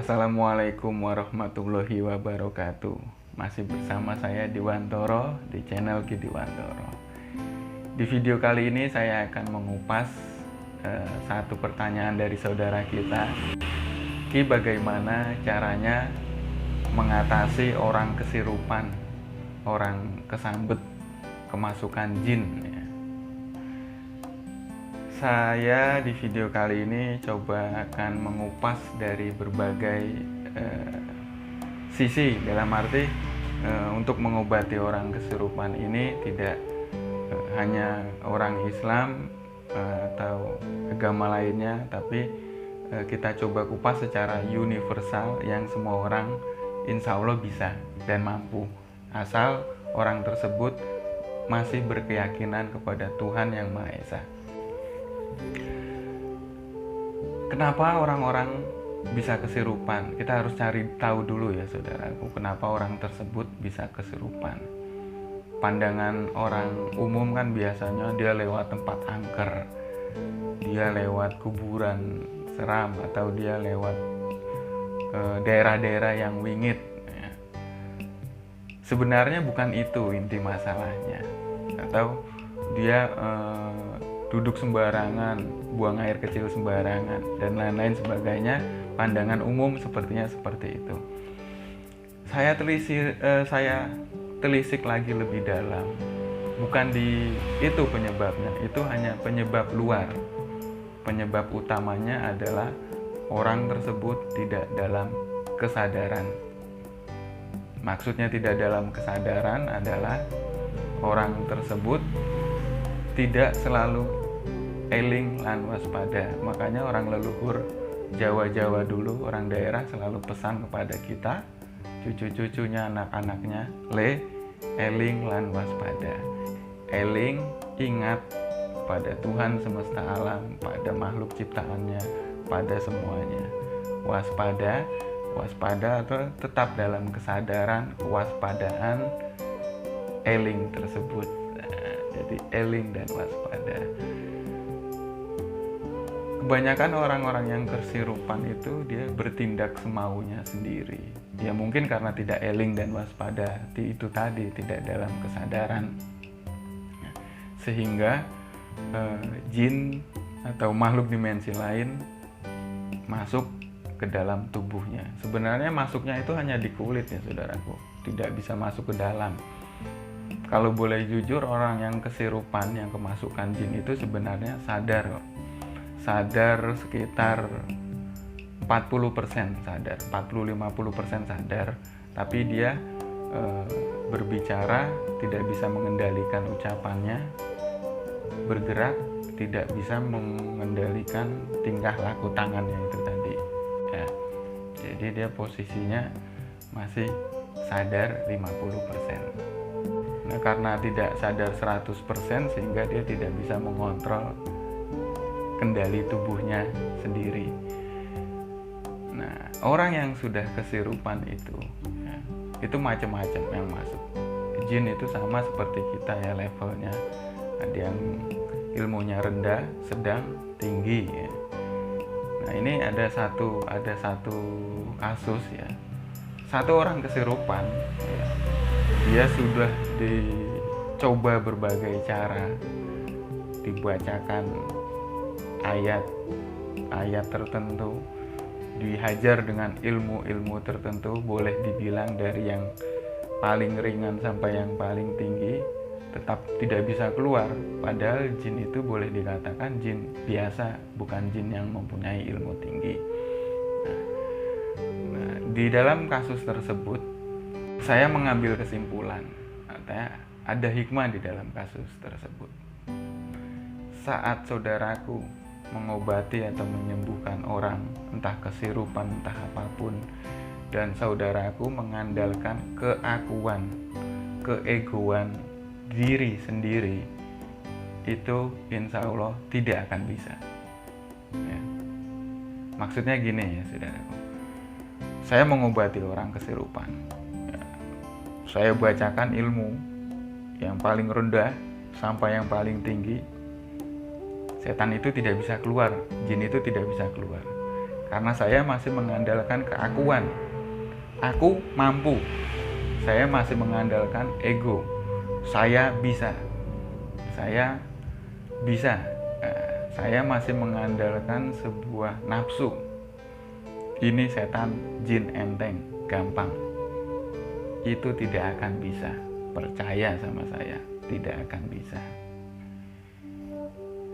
Assalamualaikum warahmatullahi wabarakatuh. Masih bersama saya Diwantoro di channel Ki Diwantoro. Di video kali ini saya akan mengupas satu pertanyaan dari saudara kita. Ki, bagaimana caranya mengatasi orang kesurupan, orang kesambet, kemasukan jin? Saya di video kali ini coba akan mengupas dari berbagai sisi, dalam arti untuk mengobati orang kesurupan ini tidak hanya orang Islam atau agama lainnya, tapi kita coba kupas secara universal yang semua orang insya Allah bisa dan mampu, asal orang tersebut masih berkeyakinan kepada Tuhan Yang Maha Esa. Kenapa orang-orang bisa kesurupan? Kita harus cari tahu dulu ya saudaraku, kenapa orang tersebut bisa kesurupan. Pandangan orang umum kan biasanya dia lewat tempat angker, dia lewat kuburan seram, atau dia lewat daerah-daerah yang wingit. Sebenarnya bukan itu inti masalahnya, atau dia duduk sembarangan, buang air kecil sembarangan, dan lain-lain sebagainya. Pandangan umum sepertinya seperti itu. Saya telisik lagi lebih dalam. Bukan di itu penyebabnya, itu hanya penyebab luar. Penyebab utamanya adalah orang tersebut tidak dalam kesadaran. Maksudnya tidak dalam kesadaran adalah orang tersebut tidak selalu eling lan waspada. Makanya orang leluhur Jawa-Jawa dulu, orang daerah selalu pesan kepada kita, cucu-cucunya, anak-anaknya, eling lan waspada. Eling, ingat pada Tuhan semesta alam, pada makhluk ciptaannya, pada semuanya. Waspada atau tetap dalam kesadaran, kewaspadaan, eling tersebut. Jadi eling dan waspada. Kebanyakan orang-orang yang kesurupan itu dia bertindak semaunya sendiri. Ya mungkin karena tidak eling dan waspada itu tadi, tidak dalam kesadaran. Sehingga jin atau makhluk dimensi lain masuk ke dalam tubuhnya. Sebenarnya masuknya itu hanya di kulit ya saudaraku, tidak bisa masuk ke dalam. Kalau boleh jujur, orang yang kesurupan, yang kemasukan jin itu sebenarnya sadar sekitar 40% sadar, 40-50% sadar, tapi dia berbicara tidak bisa mengendalikan ucapannya, bergerak tidak bisa mengendalikan tingkah laku tangannya itu tadi ya. Jadi dia posisinya masih sadar 50%. Nah, karena tidak sadar 100% sehingga dia tidak bisa mengontrol kendali tubuhnya sendiri. Nah, orang yang sudah kesurupan itu ya, itu macam-macam yang masuk. Jin itu sama seperti kita ya levelnya. Ada yang ilmunya rendah, sedang, tinggi ya. Nah, ini ada satu kasus ya. Satu orang kesurupan ya, dia sudah dicoba berbagai cara, dibacakan ayat tertentu, dihajar dengan ilmu-ilmu tertentu, boleh dibilang dari yang paling ringan sampai yang paling tinggi, tetap tidak bisa keluar. Padahal jin itu boleh dikatakan jin biasa, bukan jin yang mempunyai ilmu tinggi. Nah, di dalam kasus tersebut saya mengambil kesimpulan, artinya ada hikmah di dalam kasus tersebut. Saat saudaraku mengobati atau menyembuhkan orang, entah kesurupan, entah apapun, dan saudaraku mengandalkan keakuan, keegoan diri sendiri, itu insya Allah tidak akan bisa ya. Maksudnya gini ya saudaraku, saya mengobati orang kesurupan ya. Saya bacakan ilmu yang paling rendah sampai yang paling tinggi, setan itu tidak bisa keluar, jin itu tidak bisa keluar. karena saya masih mengandalkan keakuan. Aku mampu. Saya masih mengandalkan ego. Saya bisa. Saya bisa. Saya masih mengandalkan sebuah nafsu. Ini setan, jin enteng, gampang. Itu tidak akan bisa. Percaya sama saya, tidak akan bisa.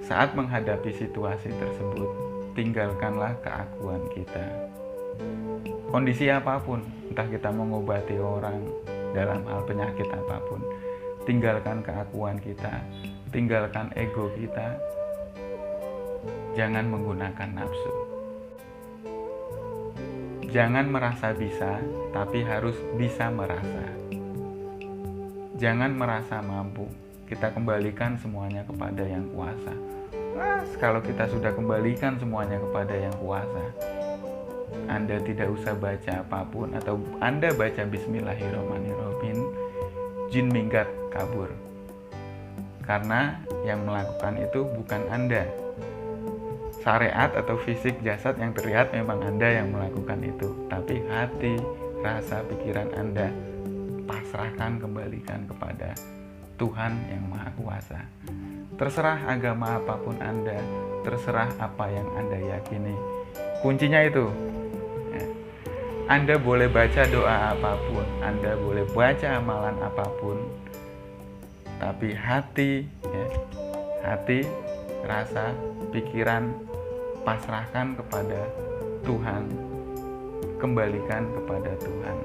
Saat menghadapi situasi tersebut, tinggalkanlah keakuan kita. Kondisi apapun, entah kita mengobati orang dalam hal penyakit apapun, tinggalkan keakuan kita, tinggalkan ego kita. Jangan menggunakan nafsu. Jangan merasa bisa, tapi harus bisa merasa. Jangan merasa mampu. Kita kembalikan semuanya kepada Yang Kuasa. Kalau kita sudah kembalikan semuanya kepada Yang Kuasa, Anda tidak usah baca apapun, atau Anda baca Bismillahirrahmanirrahim, jin minggat kabur. Karena yang melakukan itu bukan Anda. Syariat atau fisik jasad yang terlihat memang Anda yang melakukan itu, tapi hati, rasa, pikiran Anda pasrahkan, kembalikan kepada Tuhan yang Maha Kuasa. Terserah agama apapun Anda, terserah apa yang Anda yakini. Kuncinya itu, Anda boleh baca doa apapun, Anda boleh baca amalan apapun, tapi hati, hati, rasa, pikiran pasrahkan kepada Tuhan, kembalikan kepada Tuhan.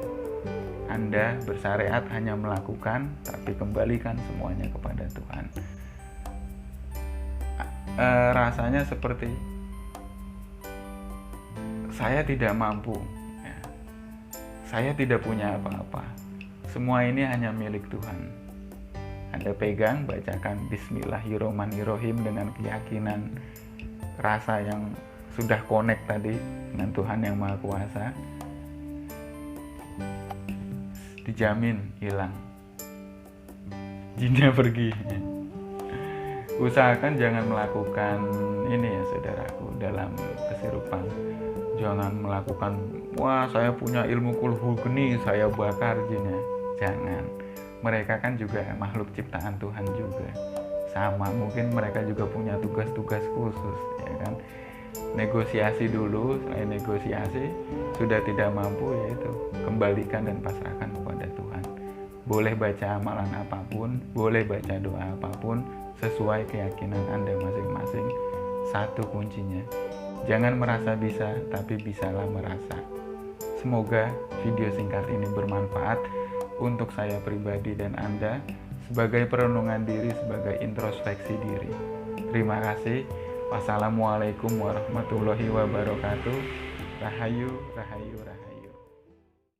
Anda bersyariat hanya melakukan, tapi kembalikan semuanya kepada Tuhan. Rasanya seperti saya tidak mampu, saya tidak punya apa-apa, semua ini hanya milik Tuhan. Anda pegang, bacakan Bismillahirrahmanirrahim dengan keyakinan, rasa yang sudah connect tadi dengan Tuhan yang Maha Kuasa, dijamin hilang, jinnya pergi. Usahakan jangan melakukan ini ya saudaraku, dalam kesurupan. Jangan melakukan, wah saya punya ilmu kulhugni, saya bakar jinnya. Jangan. Mereka kan juga makhluk ciptaan Tuhan juga. Sama, mungkin mereka juga punya tugas-tugas khusus, ya kan. Negosiasi dulu, selain negosiasi sudah tidak mampu, yaitu kembalikan dan pasrahkan kepada Tuhan. Boleh baca amalan apapun, boleh baca doa apapun, sesuai keyakinan Anda masing-masing. Satu kuncinya, jangan merasa bisa, tapi bisalah merasa. Semoga video singkat ini bermanfaat untuk saya pribadi dan Anda, sebagai perenungan diri, sebagai introspeksi diri. Terima kasih. Wassalamualaikum warahmatullahi wabarakatuh. Rahayu, rahayu, rahayu.